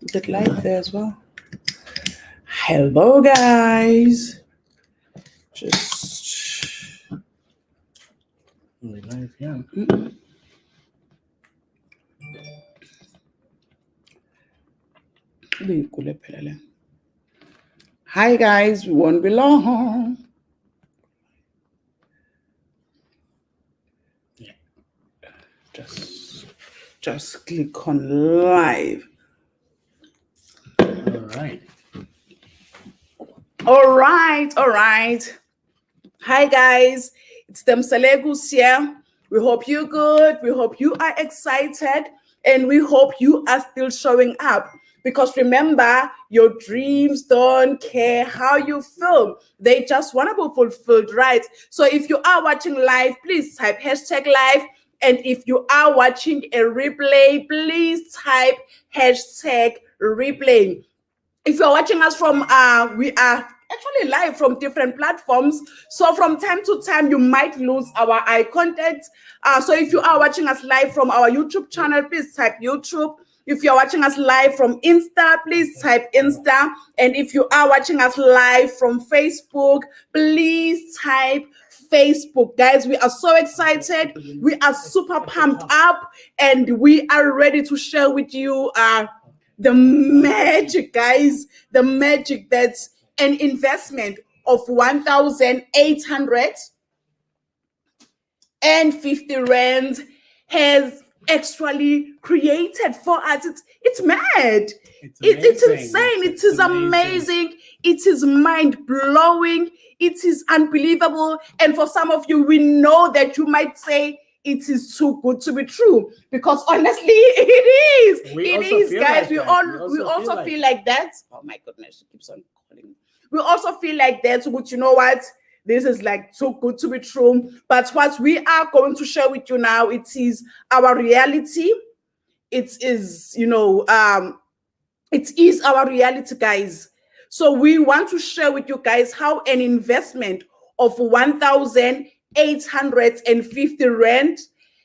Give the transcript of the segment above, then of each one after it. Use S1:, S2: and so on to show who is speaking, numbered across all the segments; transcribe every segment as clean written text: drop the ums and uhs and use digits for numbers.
S1: Did live there as well. Hello, guys. Just
S2: We live here.
S1: Hi, guys. We won't be long.
S2: Yeah.
S1: Just click on live.
S2: All right.
S1: All right. Hi, guys. It's them Salegus here. We hope you're good. We hope you are excited. And we hope you are still showing up. Because remember, your dreams don't care how you feel. They just want to be fulfilled, right? So if you are watching live, please type #live. And if you are watching a replay, please type #replay. If you're watching us from, we are actually live from different platforms. So from time to time, you might lose our eye contact. So if you are watching us live from our YouTube channel, please type YouTube. If you're watching us live from Insta, please type Insta. And if you are watching us live from Facebook, please type Facebook. Guys, we are so excited. We are super pumped up, and we are ready to share with you the magic, guys, the magic that's an investment of 1,850 rands has actually created for us. It's mad. It's insane. It is amazing. It is mind-blowing. It is unbelievable. And for some of you, we know that you might say, it is too good to be true, because honestly, it is. It is, guys. We also feel like that. Oh my goodness, she keeps on calling. We also feel like that, but you know what? This is like too good to be true. But what we are going to share with you now, it is our reality. It is, it is our reality, guys. So we want to share with you guys how an investment of 1,850 rand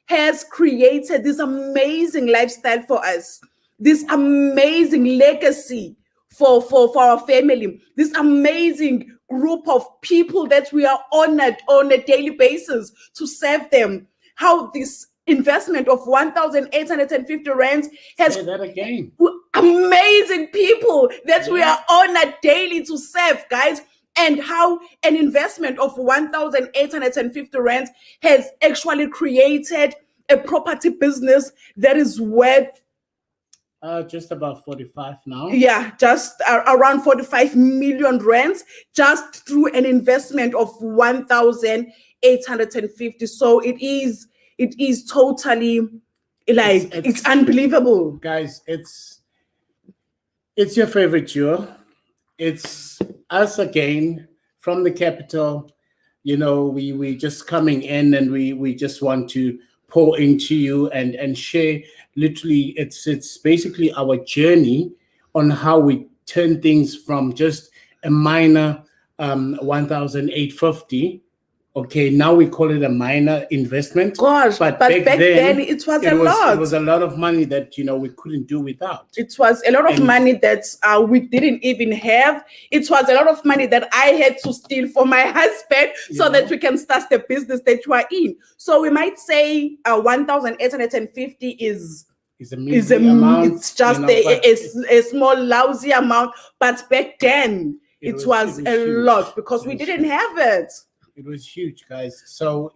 S1: has created this amazing lifestyle for us, this amazing legacy for our family, this amazing group of people that we are honored on a daily basis to serve them. How this investment of 1,850 rands has
S2: Say that again.
S1: Amazing people that we are honored daily to serve, guys. And how an investment of 1,850 rands has actually created a property business that is worth
S2: just about 45 now.
S1: Yeah, just around 45 million rands, just through an investment of 1,850. So it is totally like it's unbelievable,
S2: guys. It's your favorite duo. It's us again from the capital. We just coming in, and we just want to pour into you and share. Literally, it's basically our journey on how we turn things from just a minor 1,850. Okay, now we call it a minor investment.
S1: Gosh, but back then it was a lot.
S2: It was a lot of money that we couldn't do without.
S1: It was a lot of money that we didn't even have. It was a lot of money that I had to steal for my husband so that we can start the business that you are in. So we might say 1,850 is
S2: a amount.
S1: It's just a small lousy amount, but back then it was a lot because we didn't have it.
S2: It was huge, guys. So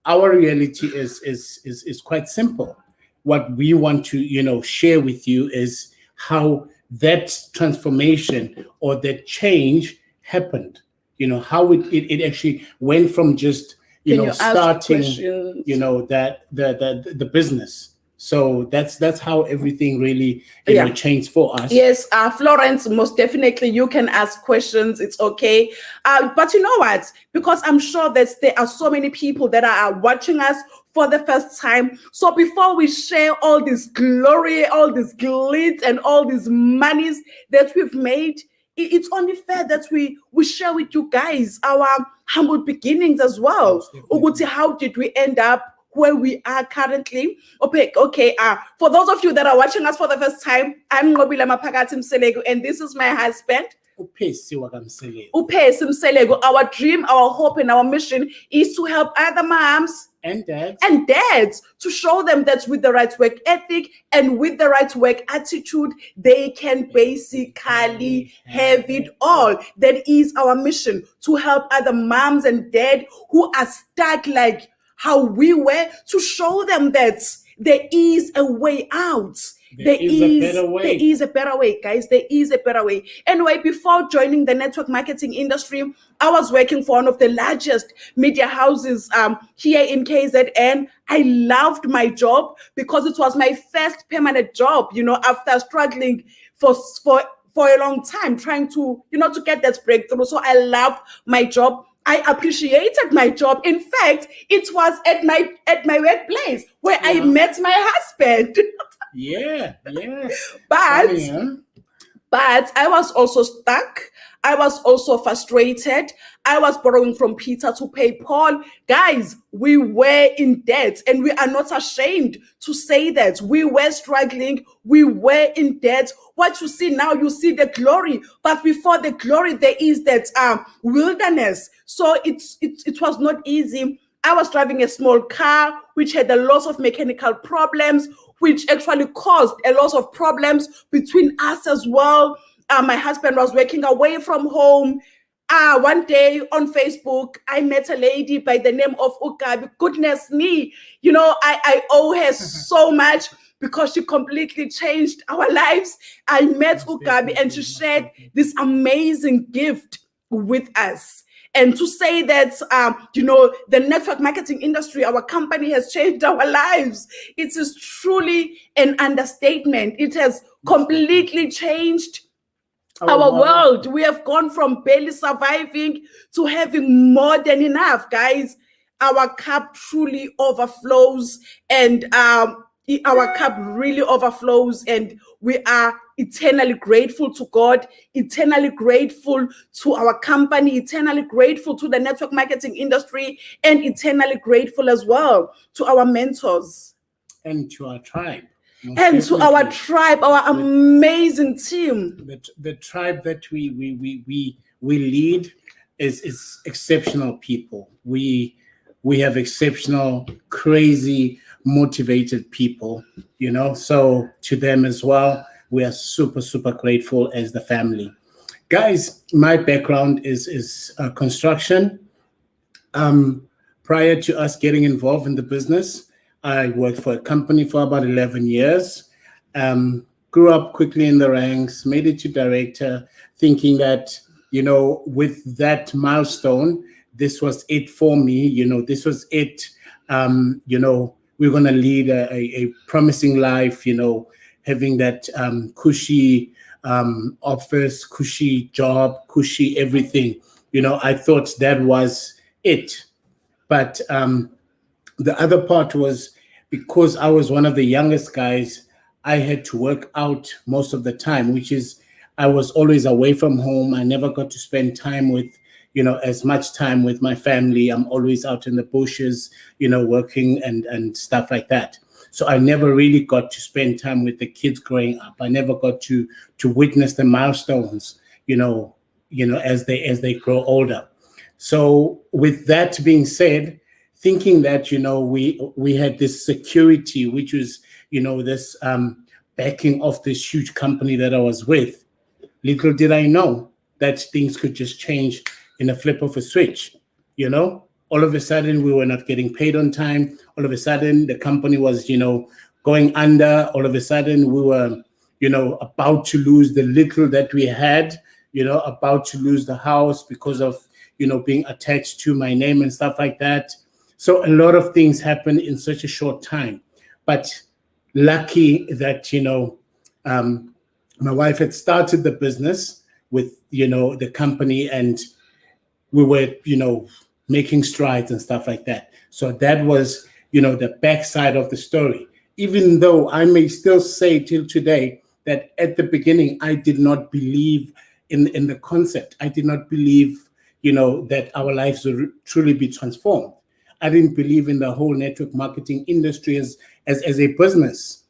S2: our reality is quite simple. What we want to share with you is how that transformation or that change happened. How it actually went from just starting that the business. So that's how everything really changed for us.
S1: Yes, Florence, most definitely you can ask questions. It's okay. But you know what? Because I'm sure that there are so many people that are watching us for the first time. So before we share all this glory, all this glitz, and all these monies that we've made, it's only fair that we share with you guys our humble beginnings as well. Uguti, how did we end up where we are currently. Okay, for those of you that are watching us for the first time, I'm Ngobile Maphakathi Mselego, and this is my husband. Upesi Mselego. Our dream, our hope, and our mission is to help other moms
S2: and
S1: dads to show them that with the right work ethic and with the right work attitude, they can basically have it all. That is our mission, to help other moms and dads who are stuck like how we were, to show them that there is a way out. There is a better way, guys. There is a better way. Anyway, before joining the network marketing industry, I was working for one of the largest media houses here in KZN. I loved my job because it was my first permanent job, after struggling for a long time, trying to, to get that breakthrough. So I loved my job. I appreciated my job. In fact, it was at my workplace where I met my husband.
S2: Yeah.
S1: But I was also stuck. I was also frustrated. I was borrowing from Peter to pay Paul. Guys, we were in debt, and we are not ashamed to say that. We were struggling. We were in debt. What you see now, you see the glory. But before the glory, there is that wilderness. So it was not easy. I was driving a small car which had a lot of mechanical problems, which actually caused a lot of problems between us as well. My husband was working away from home. One day on Facebook, I met a lady by the name of Ugabi. Goodness me, I owe her so much because she completely changed our lives. I met Ugabi and she shared this amazing gift with us. And to say that, the network marketing industry, our company has changed our lives, it is truly an understatement. It has completely changed our world. We have gone from barely surviving to having more than enough, guys. Our cup truly overflows, and our cup really overflows, and we are eternally grateful to God, eternally grateful to our company, eternally grateful to the network marketing industry, and eternally grateful as well to our mentors
S2: and to our tribe.
S1: And to our tribe, our amazing team.
S2: The tribe that we lead is exceptional people. We have exceptional, crazy, motivated people, so to them as well, we are super, super grateful as the family. Guys, my background is construction. Prior to us getting involved in the business, I worked for a company for about 11 years, grew up quickly in the ranks, made it to director, thinking that, with that milestone, this was it for me, this was it. We're going to lead a promising life, having that cushy office, cushy job, cushy everything. I thought that was it. But the other part was, because I was one of the youngest guys, I had to work out most of the time, which is I was always away from home. I never got to spend time with, as much time with my family. I'm always out in the bushes, working and stuff like that. So I never really got to spend time with the kids growing up. I never got to witness the milestones, as they grow older. So with that being said, thinking that, we had this security, which was, this backing of this huge company that I was with, little did I know that things could just change in a flip of a switch. All of a sudden we were not getting paid on time. All of a sudden the company was, going under. All of a sudden we were, about to lose the little that we had, about to lose the house because of, being attached to my name and stuff like that. So a lot of things happened in such a short time. But lucky that, my wife had started the business with, the company, and we were, making strides and stuff like that. So that was, the backside of the story. Even though I may still say till today that at the beginning, I did not believe in the concept. I did not believe, that our lives would truly be transformed. I didn't believe in the whole network marketing industry as a business,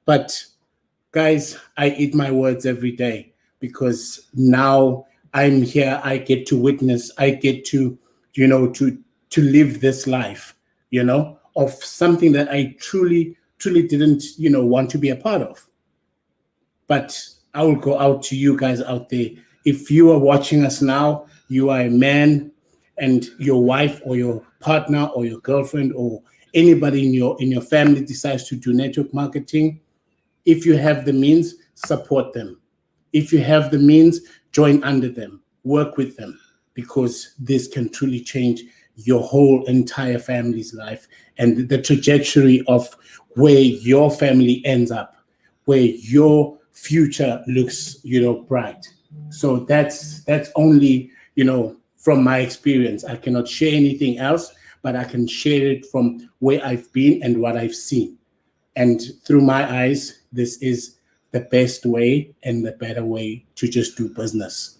S2: But guys, I eat my words every day, because now I'm here. I get to witness. I get to, to live this life, of something that I truly, truly didn't, want to be a part of. But I will go out to you guys out there. If you are watching us now, you are a man, and your wife or your partner or your girlfriend or anybody in your family decides to do network marketing. If you have the means, support them. If you have the means, join under them, work with them, because this can truly change your whole entire family's life and the trajectory of where your family ends up, where your future looks, bright. So that's only, from my experience. I cannot share anything else, but I can share it from where I've been and what I've seen. And through my eyes, this is the best way and the better way to just do business.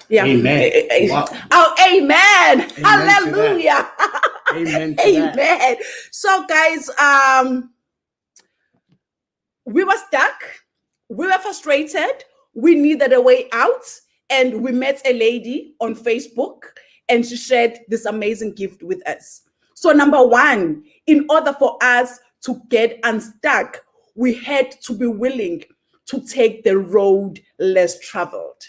S1: Yeah.
S2: Amen. Wow.
S1: Oh, amen.
S2: Amen.
S1: Hallelujah.
S2: Amen.
S1: Amen. So, guys, we were stuck. We were frustrated. We needed a way out. And we met a lady on Facebook, and she shared this amazing gift with us. So, number one, in order for us to get unstuck, we had to be willing to take the road less traveled.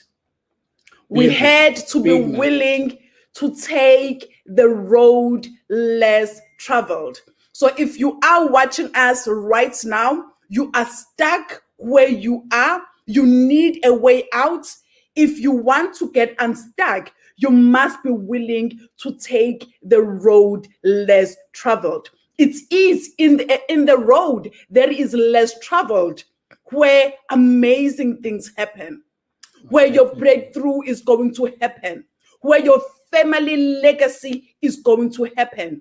S1: We had to be willing to take the road less traveled. So if you are watching us right now, you are stuck where you are, you need a way out. If you want to get unstuck, you must be willing to take the road less traveled. It is in the road that is less traveled where amazing things happen, where your breakthrough is going to happen, where your family legacy is going to happen,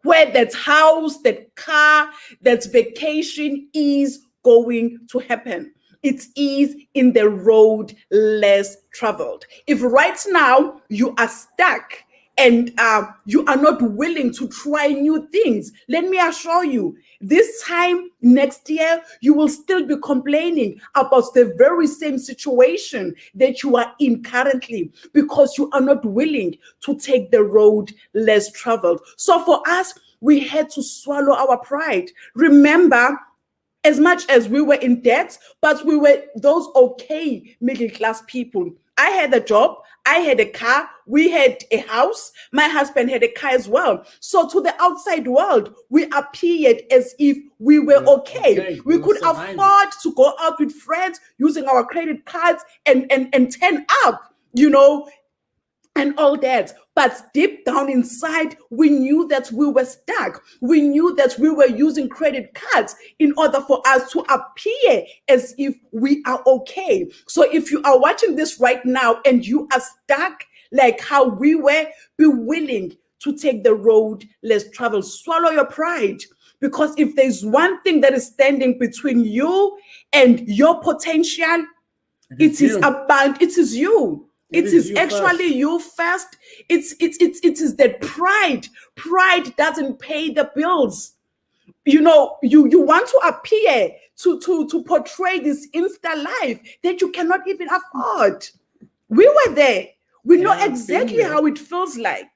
S1: where that house, that car, that vacation is going to happen. It is in the road less traveled. If right now you are stuck and you are not willing to try new things, let me assure you, this time next year, you will still be complaining about the very same situation that you are in currently, because you are not willing to take the road less traveled. So for us, we had to swallow our pride. Remember, as much as we were in debt, but we were those okay middle-class people. I had a job, I had a car, we had a house, my husband had a car as well. So to the outside world, we appeared as if we were okay. We could afford to go out with friends using our credit cards and turn up, and all that. But deep down inside, we knew that we were stuck. We knew that we were using credit cards in order for us to appear as if we are okay. So if you are watching this right now and you are stuck like how we were, be willing to take the road less traveled. Swallow your pride. Because if there's one thing that is standing between you and your potential, it is you. It is actually you first. It is that pride. Pride doesn't pay the bills. You want to appear to portray this Insta life that you cannot even afford. We were there. We know exactly how it feels like.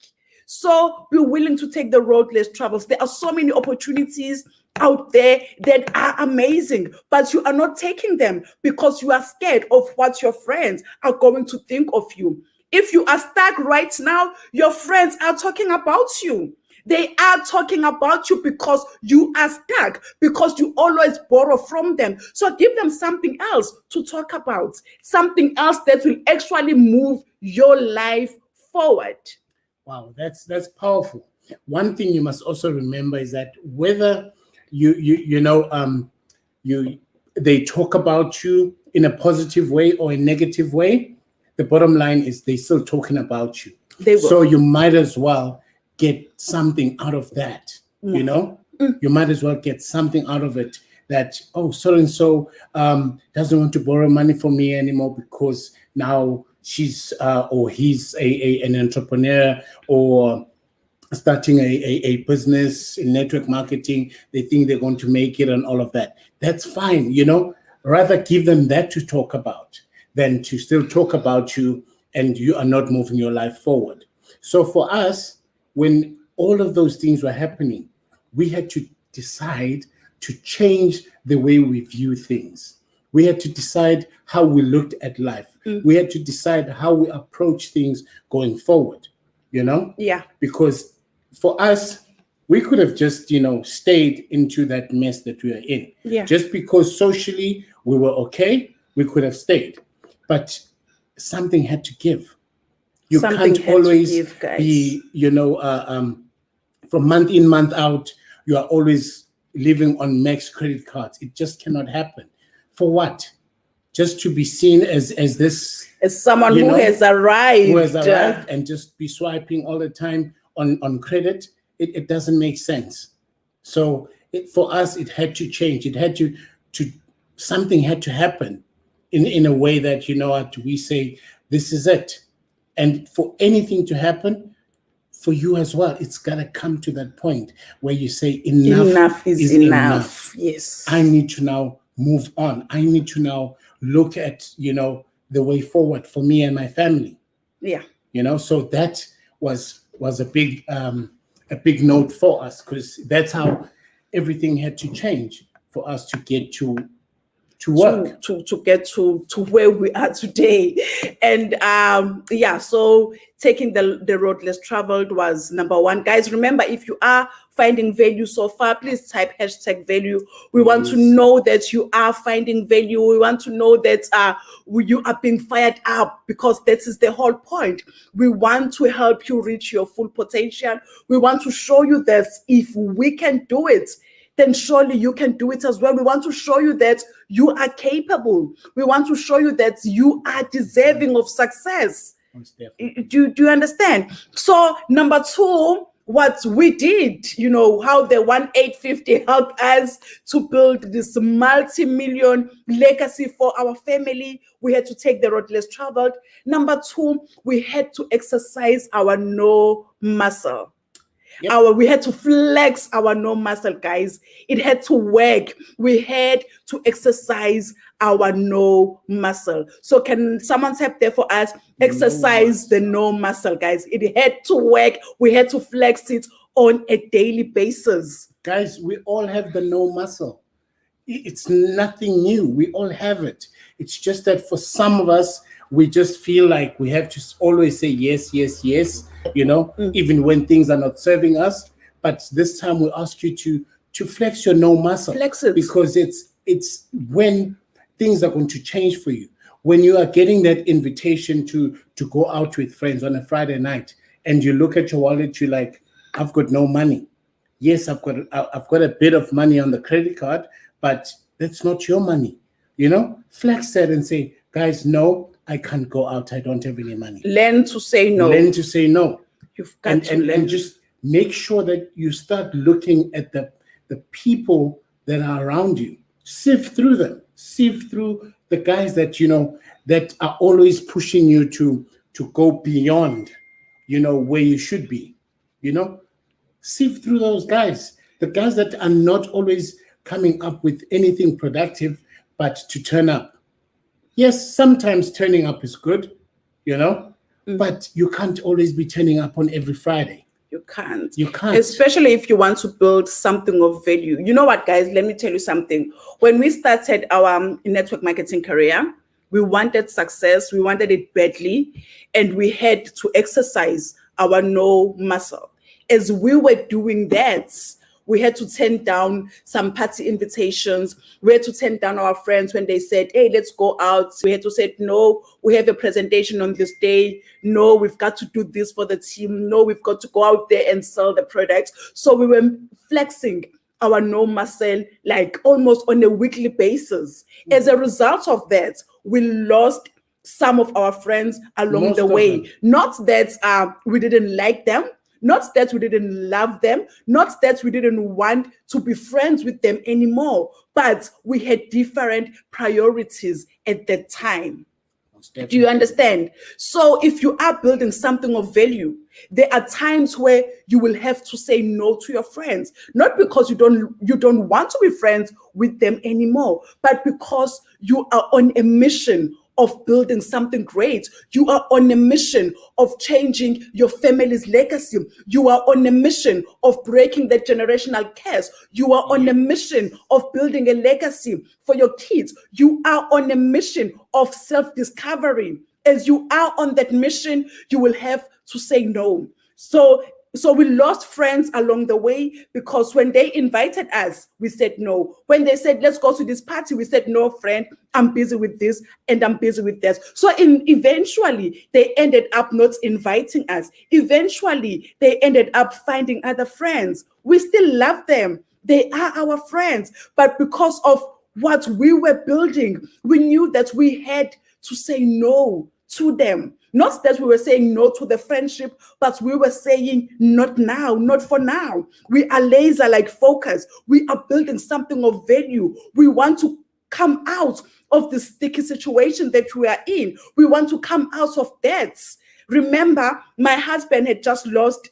S1: So be willing to take the road less traveled. There are so many opportunities out there that are amazing, but you are not taking them because you are scared of what your friends are going to think of you. If you are stuck right now, your friends are talking about you. They are talking about you because you are stuck, because you always borrow from them. So give them something else to talk about, something else that will actually move your life forward.
S2: Wow, that's powerful. One thing you must also remember is that whether they talk about you in a positive way or a negative way, the bottom line is they're still talking about you. So you might as well get something out of that. You might as well get something out of it, that so and so doesn't want to borrow money from me anymore because now she's or he's an entrepreneur, or starting a business in network marketing. They think they're going to make it and all of that. That's fine, rather give them that to talk about than to still talk about you and you are not moving your life forward. So for us, when all of those things were happening, we had to decide to change the way we view things. We had to decide how we looked at life. We had to decide how we approach things going forward,
S1: Yeah.
S2: Because for us, we could have just, stayed into that mess that we are in.
S1: Yeah.
S2: Just because socially we were okay, we could have stayed. But something had to give. You
S1: Something
S2: can't
S1: had to
S2: always
S1: give, guys.
S2: be, from month in, month out, you are always living on max credit cards. It just cannot happen. For what? Just to be seen as this,
S1: as someone who has arrived,
S2: and just be swiping all the time on credit. It doesn't make sense. So for us, it had to change. It had to something had to happen in a way that, we say, this is it. And for anything to happen, for you as well, it's got to come to that point where you say, enough
S1: is enough. Yes.
S2: I need to now move on. I need to now look at, the way forward for me and my family.
S1: Yeah.
S2: So that was a big note for us, because that's how everything had to change for us to get to work,
S1: to get to where we are today. And so taking the road less traveled was number one. Guys, remember, if you are finding value so far, please type #value. We want to know that you are finding value. We want to know that you are being fired up, because that is the whole point. We want to help you reach your full potential. We want to show you that if we can do it, then surely you can do it as well. We want to show you that you are capable. We want to show you that you are deserving of success. Do you understand? So number two, what we did, how the 1850 helped us to build this multi-million legacy for our family. We had to take the road less traveled. Number two, we had to exercise our no muscle. Yep. We had to flex our no muscle, guys. It had to work. We had to exercise our no muscle. So can someone type there for us? Exercise the no muscle, guys. It had to work. We had to flex it on a daily basis.
S2: Guys, we all have the no muscle. It's nothing new. We all have it. It's just that for some of us, we just feel like we have to always say yes, yes, yes, even when things are not serving us. But this time we ask you to flex your no muscle.
S1: Flex it.
S2: Because it's when things are going to change for you. When you are getting that invitation to go out with friends on a Friday night, and you look at your wallet, you're like, I've got no money. Yes, I've got a bit of money on the credit card, but that's not your money. Flex that and say, guys, no, I can't go out. I don't have any money.
S1: Learn to say no.
S2: Learn to say no.
S1: You've got to learn.
S2: And just make sure that you start looking at the people that are around you. Sift through them. Sift through the guys that, that are always pushing you to go beyond, where you should be. Sift through those guys. The guys that are not always coming up with anything productive, but to turn up. Yes, sometimes turning up is good, but you can't always be turning up on every Friday.
S1: You can't.
S2: You can't.
S1: Especially if you want to build something of value. You know what, guys? Let me tell you something. When we started our network marketing career, we wanted success. We wanted it badly. And we had to exercise our no muscle. As we were doing that, we had to turn down some party invitations. We had to turn down our friends when they said, hey, let's go out. We had to say, no, we have a presentation on this day. No, we've got to do this for the team. No, we've got to go out there and sell the product. So we were flexing our no muscle like almost on a weekly basis. As a result of that, we lost some of our friends along the way. Not that we didn't like them. Not that we didn't love them, not that we didn't want to be friends with them anymore, but we had different priorities at that time. Do you understand? So if you are building something of value, There are times where you will have to say no to your friends, not because you don't want to be friends with them anymore, but because you are on a mission of building something great. You are on a mission of changing your family's legacy. You are on a mission of breaking the generational curse. You are on a mission of building a legacy for your kids. You are on a mission of self-discovery. As you are on that mission, you will have to say no. So we lost friends along the way because when they invited us, we said no. When they said, let's go to this party, we said, no, friend, I'm busy with this and I'm busy with that. So eventually, they ended up not inviting us. Eventually, they ended up finding other friends. We still love them. They are our friends. But because of what we were building, we knew that we had to say no to them. Not that we were saying no to the friendship, but we were saying not now, not for now. We are laser-like focused. We are building something of value. We want to come out of the sticky situation that we are in. We want to come out of debts. Remember, my husband had just lost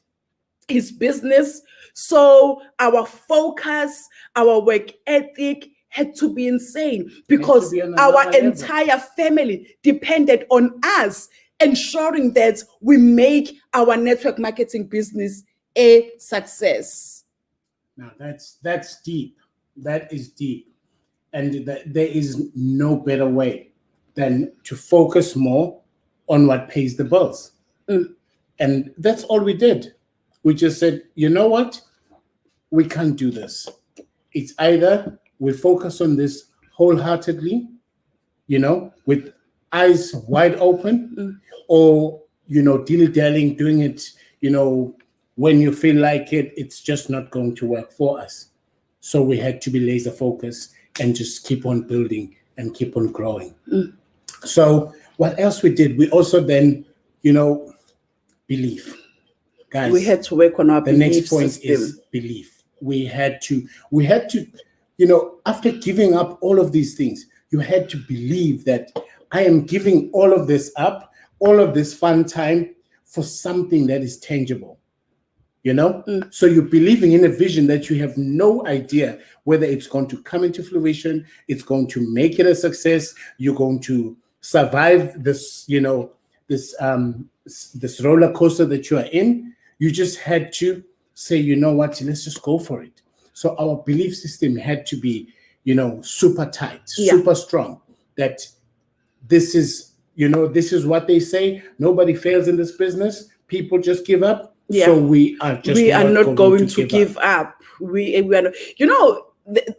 S1: his business. So our focus, our work ethic had to be insane because our entire family depended on us ensuring that we make our network marketing business a success.
S2: Now that's deep. That is deep. And there is no better way than to focus more on what pays the bills. And that's all we did. We just said, you know what? We can't do this. It's either we focus on this wholeheartedly, with eyes wide open, or, dilly-dallying, doing it, when you feel like it, it's just not going to work for us. So we had to be laser focused and just keep on building and keep on growing. So what else we did? We also then, belief. Guys,
S1: we had to work on our
S2: the
S1: belief
S2: next point
S1: system.
S2: is belief. We had to, after giving up all of these things, you had to believe that I am giving all of this up, all of this fun time for something that is tangible. So you're believing in a vision that you have no idea whether it's going to come into fruition, it's going to make it a success, you're going to survive this, this roller coaster that you are in. You just had to say, you know what, let's just go for it. So our belief system had to be, super tight, super strong, that this is what they say. Nobody fails in this business. People just give up.
S1: Yeah.
S2: So we are
S1: not going to give up. We are not,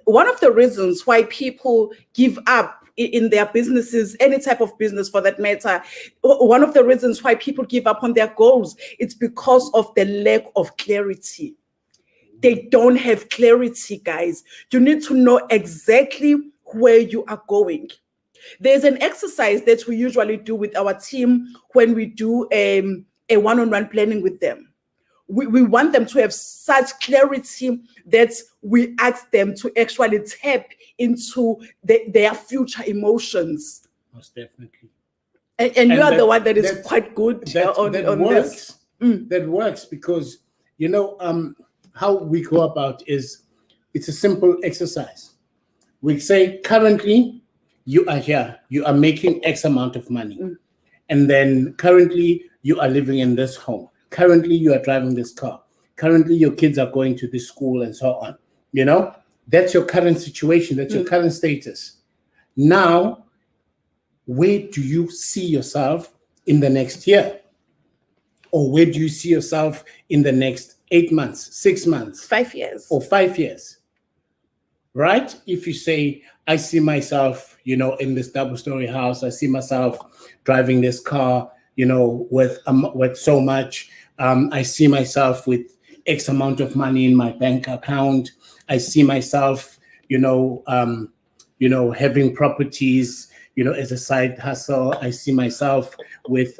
S1: one of the reasons why people give up in their businesses, any type of business for that matter, one of the reasons why people give up on their goals, it's because of the lack of clarity. They don't have clarity, guys. You need to know exactly where you are going. There's an exercise that we usually do with our team when we do a one-on-one planning with them. We want them to have such clarity that we ask them to actually tap into their future emotions.
S2: Most definitely.
S1: And you are the one that is quite good on
S2: works.
S1: this.
S2: That works because, how we go about is it's a simple exercise. We say, currently, you are here. You are making X amount of money. And then currently, you are living in this home. Currently, you are driving this car. Currently, your kids are going to this school and so on. That's your current situation. That's your current status. Now, where do you see yourself in the next year? Or where do you see yourself in the next 8 months, 6 months?
S1: 5 years.
S2: Or 5 years? Right? If you say, I see myself, in this double-story house. I see myself driving this car, with so much. I see myself with X amount of money in my bank account. I see myself, having properties, as a side hustle. I see myself with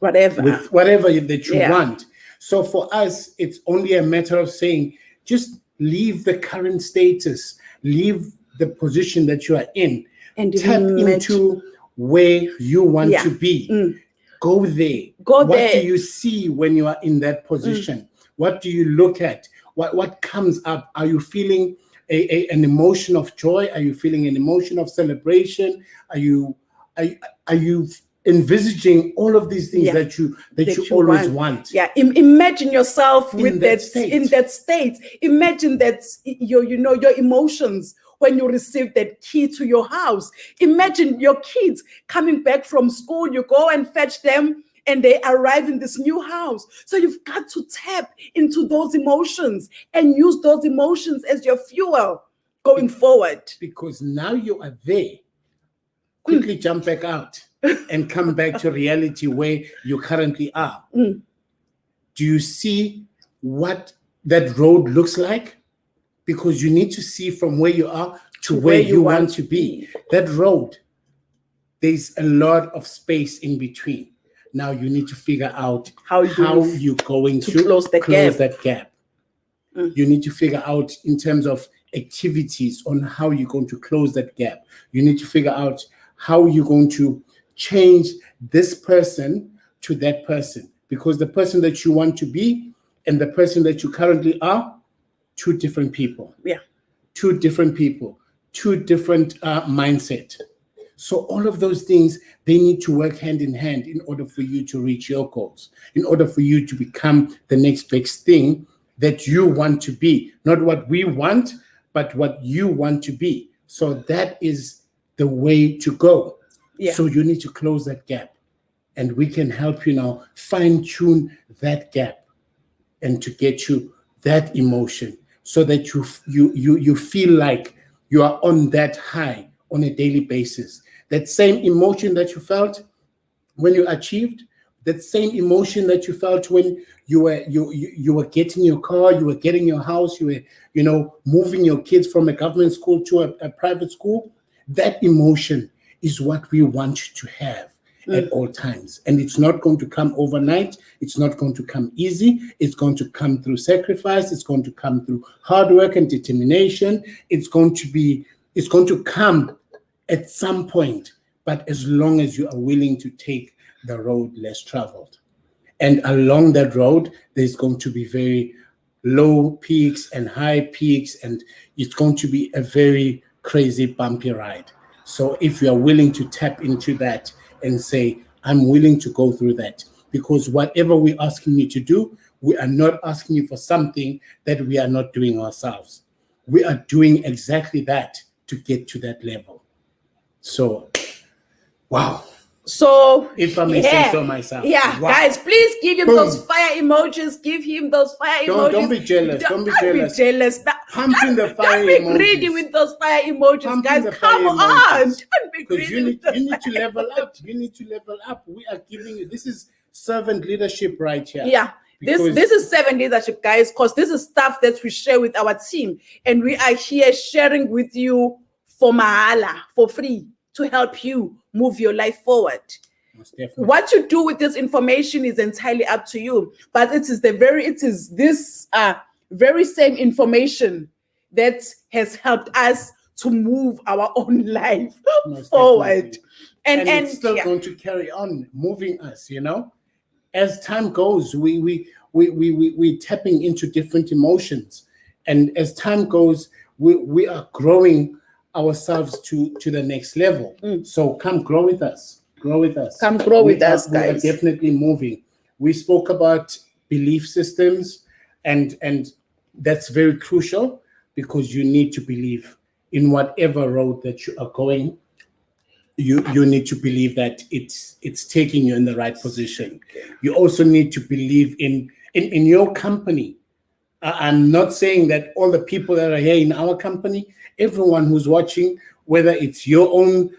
S1: whatever
S2: that you want. So for us, it's only a matter of saying, just leave the current status, leave the position that you are in, and tap into where you want to be. Go there. What do you see when you are in that position? What do you look at? What comes up? Are you feeling an emotion of joy? Are you feeling an emotion of celebration? Are you envisaging all of these things that you always want?
S1: Yeah, imagine yourself in that state. Imagine that your emotions when you receive that key to your house. Imagine your kids coming back from school. You go and fetch them, and they arrive in this new house. So you've got to tap into those emotions and use those emotions as your fuel going forward.
S2: Because now you are there. Quickly jump back out and come back to reality where you currently are. Do you see what that road looks like? Because you need to see from where you are to where you want to be. That road, there's a lot of space in between. Now you need to figure out how you're going to close that gap. You need to figure out in terms of activities on how you're going to close that gap. You need to figure out how you're going to change this person to that person. Because the person that you want to be and the person that you currently are, two different people.
S1: Yeah.
S2: Two different people, two different mindset. So all of those things, they need to work hand in hand in order for you to reach your goals, in order for you to become the next big thing that you want to be. Not what we want, but what you want to be. So that is the way to go.
S1: Yeah.
S2: So you need to close that gap. And we can help you now fine-tune that gap and to get you that emotion so that you feel like you are on that high on a daily basis. That same emotion that you felt when you achieved, that same emotion that you felt when you were getting your car, you were getting your house, you were moving your kids from a government school to a private school. That emotion is what we want you to have at all times. And it's not going to come overnight. It's not going to come easy. It's going to come through sacrifice. It's going to come through hard work and determination. It's going to come at some point, but as long as you are willing to take the road less traveled. And along that road, there's going to be very low peaks and high peaks, and it's going to be a very crazy, bumpy ride. So if you are willing to tap into that and say, I'm willing to go through that, because whatever we're asking you to do, we are not asking you for something that we are not doing ourselves. We are doing exactly that to get to that level. So, wow.
S1: So,
S2: if I may say so myself.
S1: Yeah, wow. Guys, please give him those fire emojis. Give him those fire emojis.
S2: Don't be jealous. Don't be jealous. Pumping the fire emojis.
S1: Don't be greedy with those fire emojis, guys. Come on. Don't be greedy.
S2: You need to level up. You need to level up. We are giving you, this is servant leadership right here.
S1: Yeah. This is servant leadership, guys, because this is stuff that we share with our team. And we are here sharing with you for mahala, for free, to help you move your life forward. What you do with this information is entirely up to you. But it is this very same information that has helped us to move our own life forward. And
S2: it's still going to carry on moving us, As time goes, we're tapping into different emotions. And as time goes, we are growing ourselves to the next level. So come grow with us.
S1: Come grow with us, guys.
S2: We are definitely moving. We spoke about belief systems, and that's very crucial, because you need to believe in whatever road that you are going. You need to believe that it's taking you in the right position. You also need to believe in your company. I'm not saying that all the people that are here in our company, everyone who's watching, whether it's your own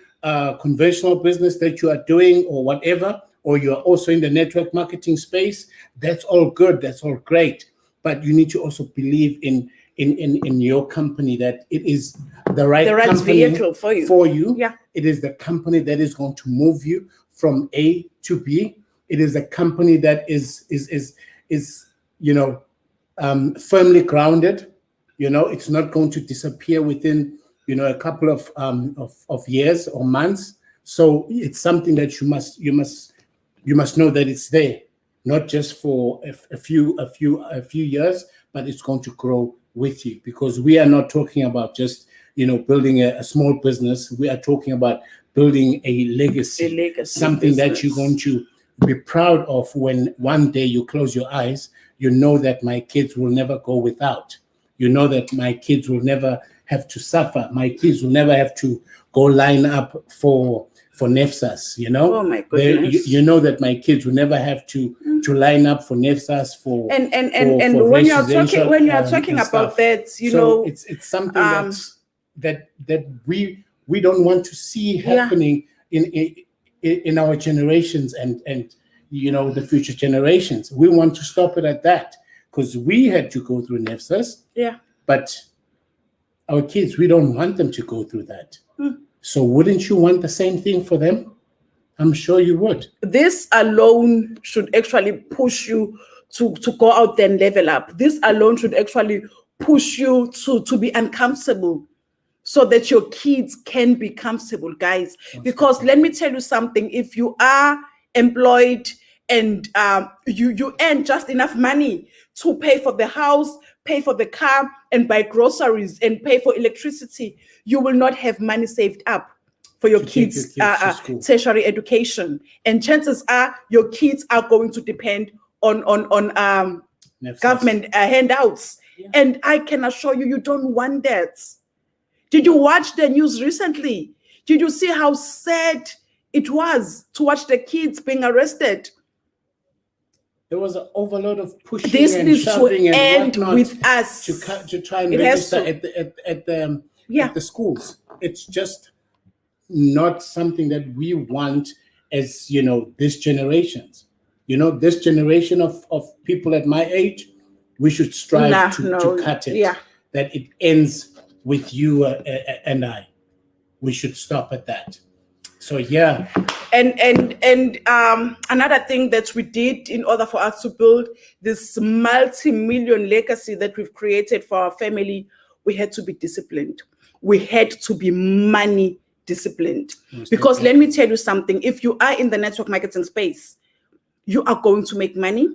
S2: conventional business that you are doing or whatever, or you're also in the network marketing space, that's all good, that's all great. But you need to also believe in your company, that it is the right
S1: vehicle for you.
S2: Yeah. It is the company that is going to move you from A to B. It is a company that is firmly grounded. It's not going to disappear within a couple of years or months. So it's something that you must you must know that it's there, not just for a few years, but it's going to grow with you, because we are not talking about just building a small business. We are talking about building a legacy, something that you're going to be proud of when one day you close your eyes. You know that my kids will never go without. You know that my kids will never have to suffer. My kids will never have to go line up for NEFSAS,
S1: Oh my goodness.
S2: You know that my kids will never have to line up for NEFSAS for
S1: and
S2: for
S1: when you are talking about that,
S2: it's something that we don't want to see happening in our generations and the future generations. We want to stop it at that, because we had to go through NEFSAS.
S1: Yeah.
S2: But our kids, we don't want them to go through that. So wouldn't you want the same thing for them? I'm sure you would.
S1: This alone should actually push you to go out there and level up. This alone should actually push you to be uncomfortable, so that your kids can be comfortable, guys. Because let me tell you something, if you are employed and you earn just enough money to pay for the house, pay for the car, and buy groceries and pay for electricity, you will not have money saved up for your kids' tertiary education. And chances are your kids are going to depend on government handouts. Yeah. And I can assure you, you don't want that. Did you watch the news recently? Did you see how sad it was to watch the kids being arrested?
S2: There was an overload of pushing
S1: this
S2: and
S1: needs
S2: shoving
S1: to
S2: and
S1: end
S2: whatnot
S1: with us
S2: to try and register at the schools. It's just not something that we want as this generations. This generation of people at my age, we should strive to cut it.
S1: Yeah.
S2: That it ends with you and I. We should stop at that. So yeah.
S1: And another thing that we did in order for us to build this multi-million legacy that we've created for our family, we had to be disciplined. We had to be money disciplined. Because let me tell you something, if you are in the network marketing space, you are going to make money.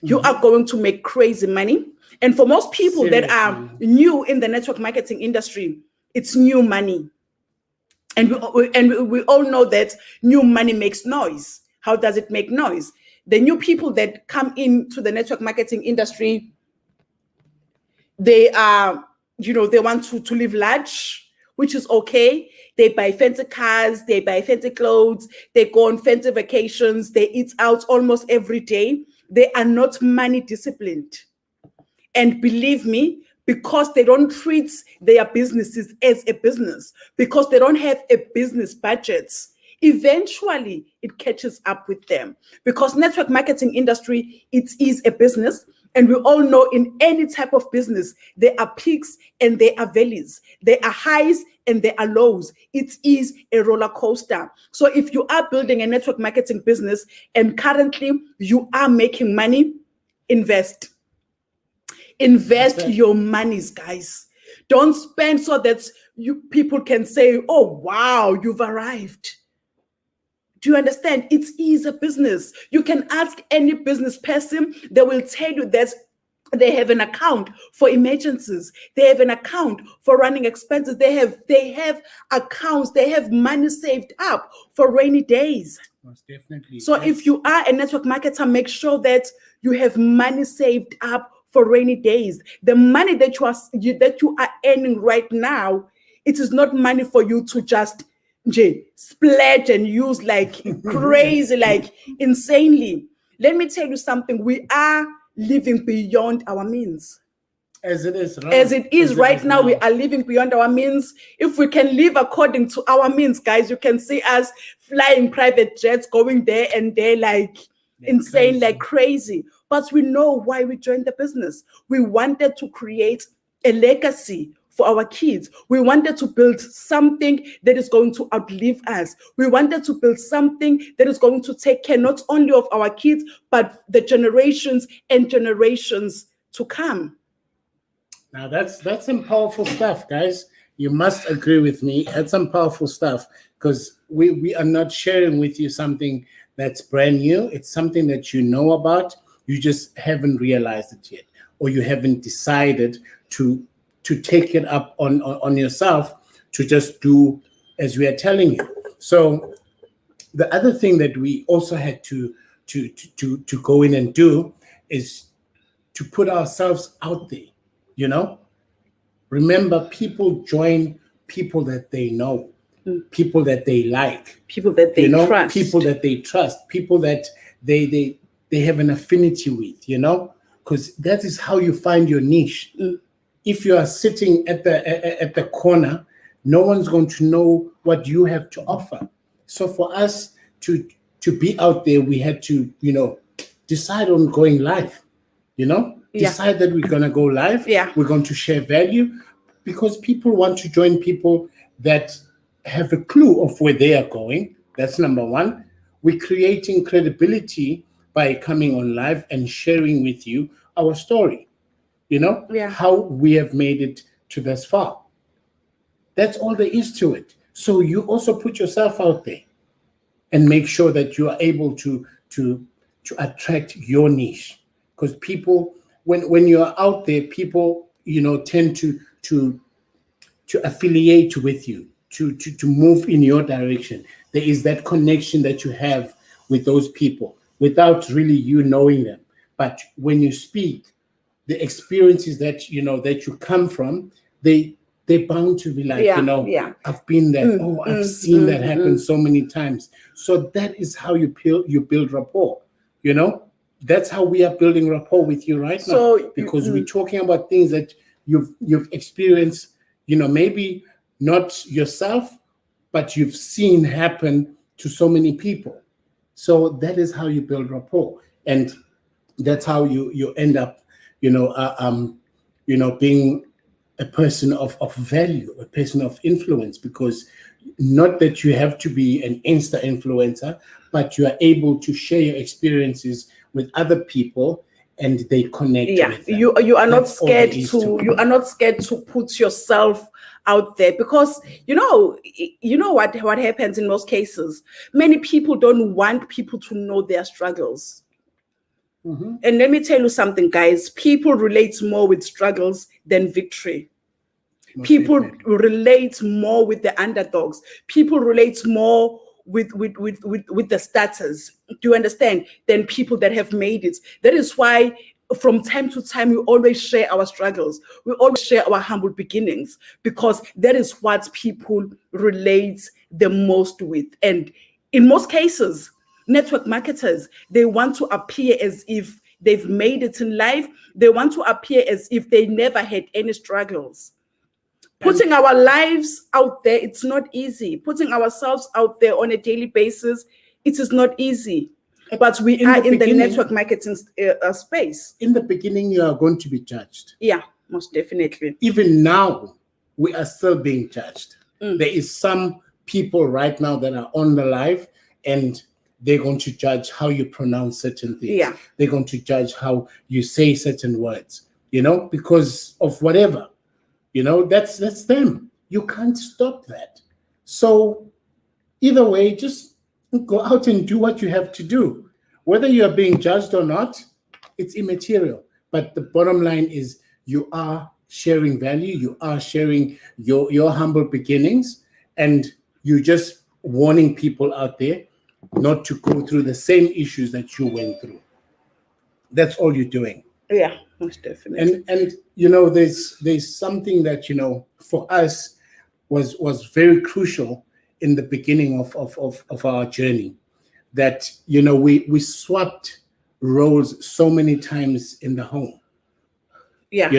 S1: You are going to make crazy money. And for most people that are new in the network marketing industry, it's new money. And we all know that new money makes noise. How does it make noise? The new people that come into the network marketing industry, they are, they want to live large, which is okay. They buy fancy cars, they buy fancy clothes, they go on fancy vacations, they eat out almost every day. They are not money disciplined. And believe me, because they don't treat their businesses as a business, because they don't have a business budget, eventually it catches up with them. Because network marketing industry, it is a business. And we all know in any type of business, there are peaks and there are valleys. There are highs and there are lows. It is a roller coaster. So if you are building a network marketing business and currently you are making money, invest. Invest your monies, guys. Don't spend so that people can say, oh, wow, you've arrived. Do you understand? It is a business. You can ask any business person, they will tell you that they have an account for emergencies. They have an account for running expenses. They have accounts. They have money saved up for rainy days.
S2: Most definitely.
S1: So if you are a network marketer, make sure that you have money saved up for rainy days. The money that you are earning right now, it is not money for you to just splurge and use like crazy, like insanely. Let me tell you something. We are living beyond our means.
S2: As it is,
S1: right now, we are living beyond our means. If we can live according to our means, guys, you can see us flying private jets, going there and there like insane, like crazy. But we know why we joined the business. We wanted to create a legacy for our kids. We wanted to build something that is going to outlive us. We wanted to build something that is going to take care not only of our kids, but the generations and generations to come.
S2: Now that's some powerful stuff, guys. You must agree with me. That's some powerful stuff, because we are not sharing with you something that's brand new. It's something that you know about. You just haven't realized it yet, or you haven't decided to take it up on yourself to just do as we are telling you. So the other thing that we also had to go in and do is to put ourselves out there. You know, remember, people join people that they know, people that they like,
S1: people that they trust,
S2: people that they trust, people that they have an affinity with. Because that is how you find your niche. If you are sitting at the corner, no one's going to know what you have to offer. So for us to be out there, we had to decide on going live. Decide that we're going to go live. We're going to share value, because people want to join people that have a clue of where they are going. That's number one. We're creating credibility by coming on live and sharing with you our story, how we have made it to this far. That's all there is to it. So you also put yourself out there and make sure that you are able to attract your niche. Because people, when you're out there, people tend to affiliate with you, to move in your direction. There is that connection that you have with those people without really you knowing them. But when you speak, the experiences that you come from, they're bound to be like, I've been there. I've seen that happen so many times. So that is how you build rapport. That's how we are building rapport with you right now, because we're talking about things that you've experienced, maybe not yourself, but you've seen happen to so many people. So that is how you build rapport, and that's how you end up, being a person of value, a person of influence, because not that you have to be an Insta influencer, but you are able to share your experiences with other people and they connect with them.
S1: You are not scared to put yourself out there, because you know what happens in most cases. Many people don't want people to know their struggles. And let me tell you something, guys. People relate more with struggles than victory. People relate more with the underdogs. People relate more with the status. Do you understand? Than people that have made it. That is why from time to time we always share our struggles. We always share our humble beginnings, because that is what people relate the most with. And in most cases, network marketers, they want to appear as if they've made it in life. They want to appear as if they never had any struggles. Putting our lives out there, it's not easy. Putting ourselves out there on a daily basis, it is not easy. But we are in the network marketing space.
S2: In the beginning, you are going to be judged.
S1: Yeah, most definitely.
S2: Even now, we are still being judged. There is some people right now that are on the live, and they're going to judge how you pronounce certain things.
S1: Yeah.
S2: They're going to judge how you say certain words, because of whatever. That's them. You can't stop that. So either way, just go out and do what you have to do. Whether you are being judged or not, it's immaterial. But the bottom line is you are sharing value. You are sharing your humble beginnings, and you're just warning people out there not to go through the same issues that you went through. That's all you're doing.
S1: Yeah, most definitely.
S2: And there's something that for us was very crucial in the beginning of our journey, that we swapped roles so many times in the home.
S1: Yeah.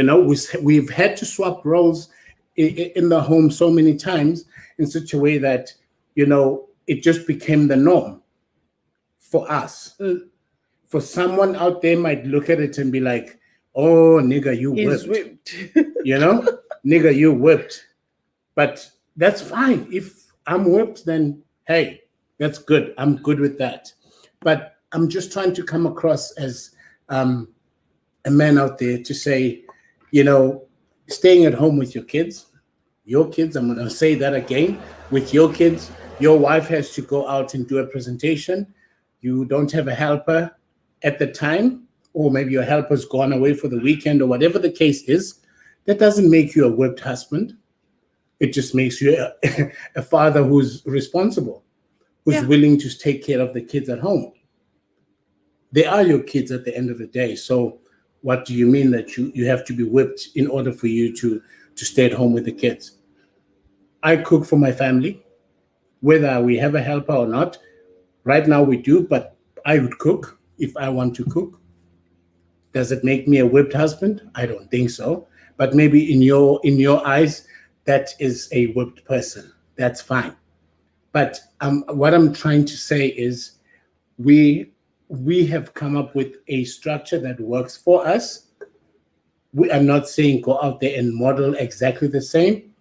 S2: We've had to swap roles in the home so many times in such a way that it just became the norm for us. For someone out there might look at it and be like, oh, nigga, you whipped. Nigga, you whipped. But that's fine. If I'm whipped, then hey, that's good. I'm good with that. But I'm just trying to come across as a man out there to say, staying at home with your kids, I'm going to say that again, with your kids, your wife has to go out and do a presentation. you don't have a helper at the time, or maybe your helper's gone away for the weekend, or whatever the case is, that doesn't make you a whipped husband. It just makes you a father who's responsible, who's willing to take care of the kids at home. They are your kids at the end of the day. So what do you mean that you have to be whipped in order for you to stay at home with the kids? I cook for my family, whether we have a helper or not. Right now we do, but I would cook if I want to cook. Does it make me a whipped husband? I don't think so. But maybe in your eyes, that is a whipped person. That's fine. But what I'm trying to say is we have come up with a structure that works for us. We are not saying go out there and model exactly the same,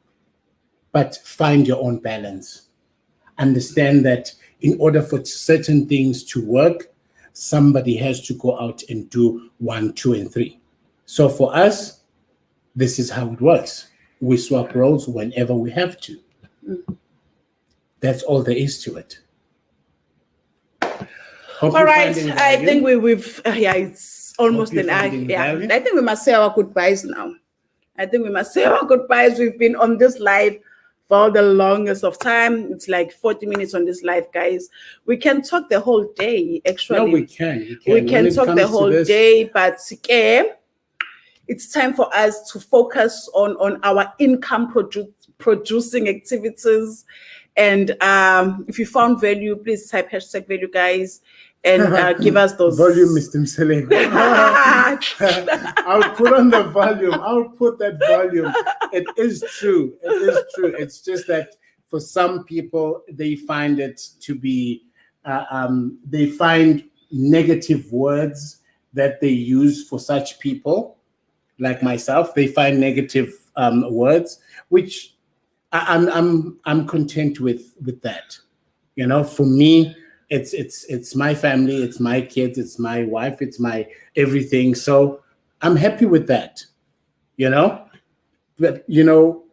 S2: but find your own balance. Understand that in order for certain things to work, somebody has to go out and do 1, 2, and 3. So for us, this is how it works. We swap roles whenever we have to. That's all there is to it.
S1: All right, I think we've it's almost an hour. Yeah, I think we must say our goodbyes now. We've been on this live for the longest of time. It's like 40 minutes on this live, guys. We can talk the whole day, actually.
S2: No, we can.
S1: We can talk the whole day, but it's time for us to focus on our income producing activities. And if you found value, please type #value, guys, and give us those.
S2: Volume, Mr. Mseleng. I'll put on the volume. I'll put that volume. It is true. It's just that for some people, they find it to be, they find negative words that they use for such people, like myself. They find negative words, which I'm content with that. You know, for me, it's my family, it's my kids, it's my wife, it's my everything. So I'm happy with that, you know. But you know,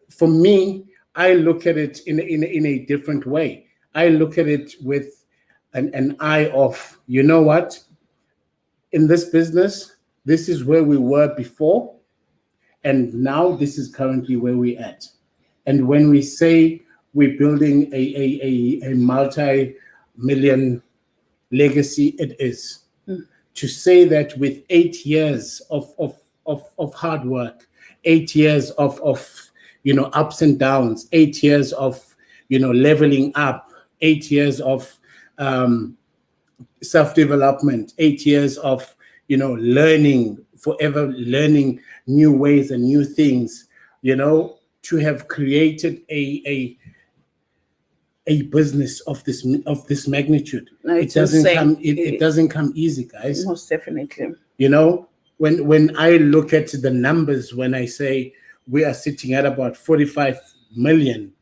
S2: for me, I look at it in a different way. I look at it with an eye of, you know what? In this business, this is where we were before, and now this is currently where we're at. And when we say we're building a multi-million legacy, it is. To say that with 8 years of hard work, 8 years of you know, ups and downs, 8 years of, you know, leveling up, 8 years of self-development, 8 years of, you know, learning, forever learning new ways and new things, you know, to have created a business of this magnitude. No, it doesn't come easy, guys.
S1: Most definitely.
S2: You know, when I look at the numbers, when I say we are sitting at about 45 million,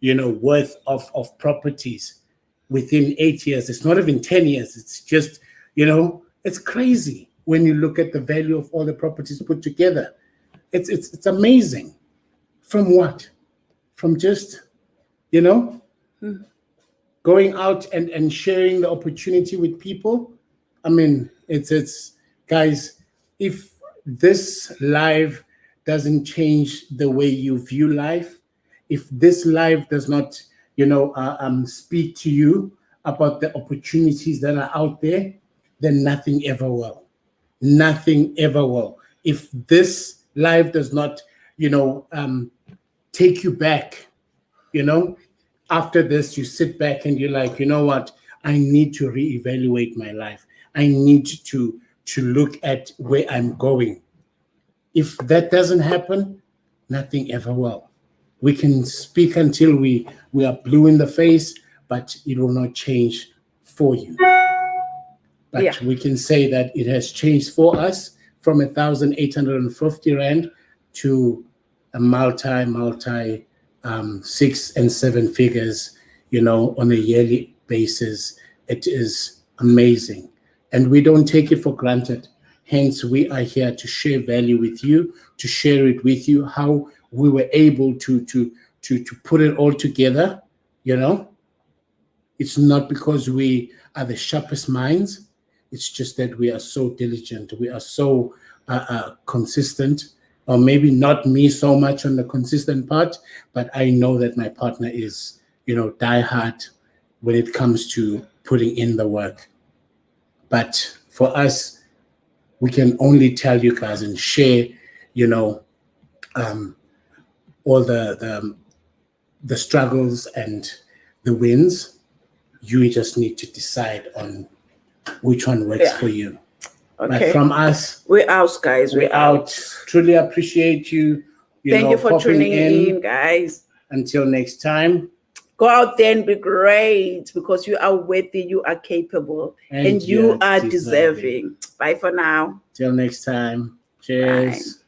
S2: you know, worth of properties within 8 years. It's not even 10 years. It's just, you know, it's crazy when you look at the value of all the properties put together. It's amazing. From what? From just, you know, going out and sharing the opportunity with people. I mean, it's guys, if this live doesn't change the way you view life, if this live does not, you know, speak to you about the opportunities that are out there, then nothing ever will. Nothing ever will. If this live does not, you know, take you back, you know, after this, you sit back and you're like, you know what? I need to reevaluate my life. I need to look at where I'm going. If that doesn't happen, nothing ever will. We can speak until we are blue in the face, but it will not change for you. But we can say that it has changed for us from 1,850 Rand to a multi 6 and 7 figures, you know, on a yearly basis. It is amazing. And we don't take it for granted. Hence, we are here to share value with you, to share it with you, how we were able to put it all together, you know. It's not because we are the sharpest minds. It's just that we are so diligent. We are so consistent, or maybe not me so much on the consistent part, but I know that my partner is, die hard when it comes to putting in the work. But for us, we can only tell you guys and share, all the struggles and the wins. You just need to decide on which one works for you.
S1: Okay.
S2: But from us,
S1: we're out, guys.
S2: We're out. Truly appreciate you.
S1: Thank you for tuning in, guys.
S2: Until next time.
S1: Go out there and be great, because you are worthy, you are capable, and you are deserving. Bye for now.
S2: Till next time. Cheers. Bye.